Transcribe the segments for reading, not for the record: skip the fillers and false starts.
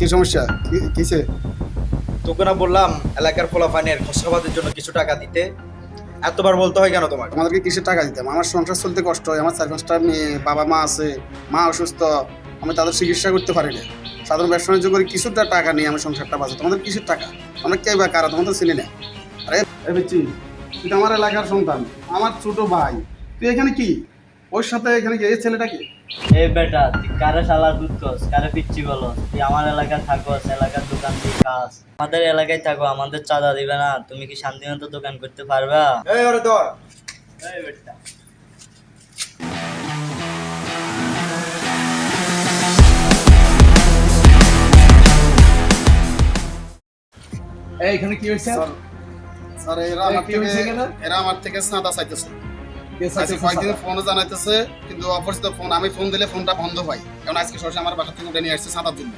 কি সমস্যা? কিসে? তোকে না বললাম এলাকার পোলাপানের খসড়াবাদের জন্য কিছু টাকা দিতে? এতবার বলতে হয় কেন তোমাকে? আমাদেরকে কিসের টাকা দিতাম? আমার সংসার চলতে কষ্ট হয়, আমার 4-5টা মেয়ে, বাবা মা আছে, মা অসুস্থ, আমি তাদের চিকিৎসা করতে পারি না। সাধারণ ব্যবসা বাণিজ্য করে কিছুটা টাকা নিয়ে আমি সংসারটা বাঁচি। তোমাদের কিসের টাকা? আমরা কে বা কারা? তোমাদের চিনি না। আরে বেচি, তুই তো আমার এলাকার সন্তান, আমার ছোট ভাই, তুই এখানে কি? ওর সাথে এখানে কি? এই ছেলেটা কি? এই বেটা তুই কারে শালা দুধ কস কারে পিচ্ছি বলস তুই আমার এলাকায় থাকস এলাকার দোকান দিয়ে খাস আমাদের এলাকায় থাকো আমাদের চাঁদা দিবে না তুমি কি শান্তি মতো দোকান করতে পারবা এই ওরে ধর। এই বেটা এখানে কি হয়েছে? স্যার এরা আমার থেকে চাঁদা চাইতেছে। আজকে কয়েকদিন ফোনে জানাইতেছে, কিন্তু অপরিচিত ফোন, আমি ফোন দিলে ফোনটা বন্ধ হয়। কারণ আজকে সরাসরি আমার বাসা থেকে উঠে নিয়ে আসছে চাঁদার জন্য।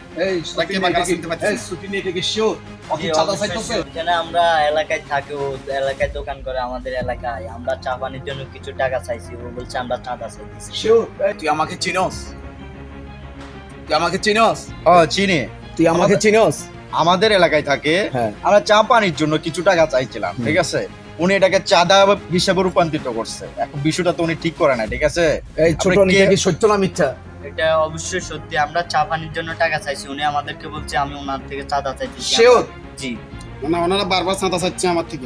এখানে আমরা এলাকায় থাকি ও এলাকায় দোকান করে আমাদের এলাকায় আমরা চা পানির জন্য কিছু টাকা চাইছি ও বলছে আমরা চাঁদা চাইছি তুই আমাকে চিনস? তুই আমাকে চিনস? ও চিনি। তুই আমাকে চিনস? আমাদের এলাকায় থাকে, হ্যাঁ। আমরা চা পানির জন্য কিছু টাকা চাইছিলাম, ঠিক আছে? উনি এটাকে চাঁদা হিসাবে রূপান্তরিত করছে। এখন বিষয়টা তো উনি ঠিক করে না, ঠিক আছে? এই ছোট আপনি কে- কি সত্য না মিথ্যা? এটা অবশ্যই সত্যি আমরা চা পানির জন্য টাকা চাইছি উনি আমাদেরকে বলছে আমি ওনার থেকে চাঁদা চাইছি Sure? জি না, ওনারা বারবার চাঁদা চাচ্ছে আমার থেকে।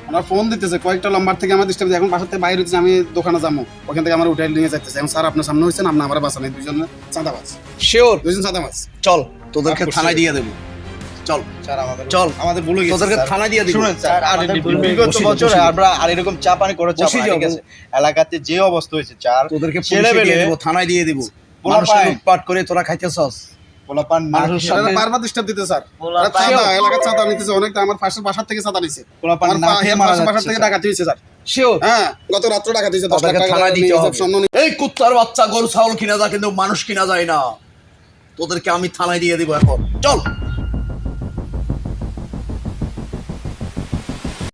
ওনারা ফোন দিতেছে কয়েকটা নাম্বার থেকে, আমার ডিস্টার্ব। এখন বাসা থেকে বাইরে হচ্ছে, আমি দোকানে যাবো, ওখান থেকে আমার উঠে নিয়ে যাইতেছে। এখন স্যার আপনার সামনে হয়েছেন, আপনি আমার বাসা নেই, দুজন চাঁদাবাজ, শিওর? দুজন চাঁদাবাজ। চল তোদেরকে অবশ্যই। থানায় দিয়ে দেবো। চল স্যার আমাদের চল। আমাদের ভুলে গেছে তোদেরকে স্যার। থানায় দিয়ে দিব। শুনুন স্যার, স্যার, আর আমাদের ভুল হয়ে বিগত বসে যাও, বছরে বসে যাও। আমরা আর এরকম চা পানি করে চা বসে পানি, যাও, ঠিক আছে? এলাকাতে যে অবস্থা হয়েছে চার, তোদেরকে ছেলেবেলে পুলিশে দিয়ে দিব, থানায় দিয়ে দিব। পোলা মানুষের পায়। লুটপাট করে তোরা খাইতেছস। পোলাপান না মানুষের খেয়ে- সাথে- এরা বারবার ডিস্টার্ব দিতে স্যার। পোলা এরা চাঁদা, এলাকার চাঁদা নিতেছে অনেকটা, আমার পাশের বাসার থেকে চাঁদা নিছে। পোলাপান আমার না খেয়ে মারা পাশের বাসার যাচ্ছে, থেকে স্যার। ডাকাতি হয়েছে স্যার। শিওর? হ্যাঁ, গত রাত্রে ডাকাতি হয়েছে, 10 লাখ তোদেরকে টাকা থানায় দিতে নিয়ে হবে। স্বর্ণ নিয়ে- এই কুত্তার বাচ্চা, গরু ছাগল কিনা যায় কিন্তু মানুষ কিনা যায় না। তোদেরকে আমি থানায় দিয়ে দিব এখন। চল।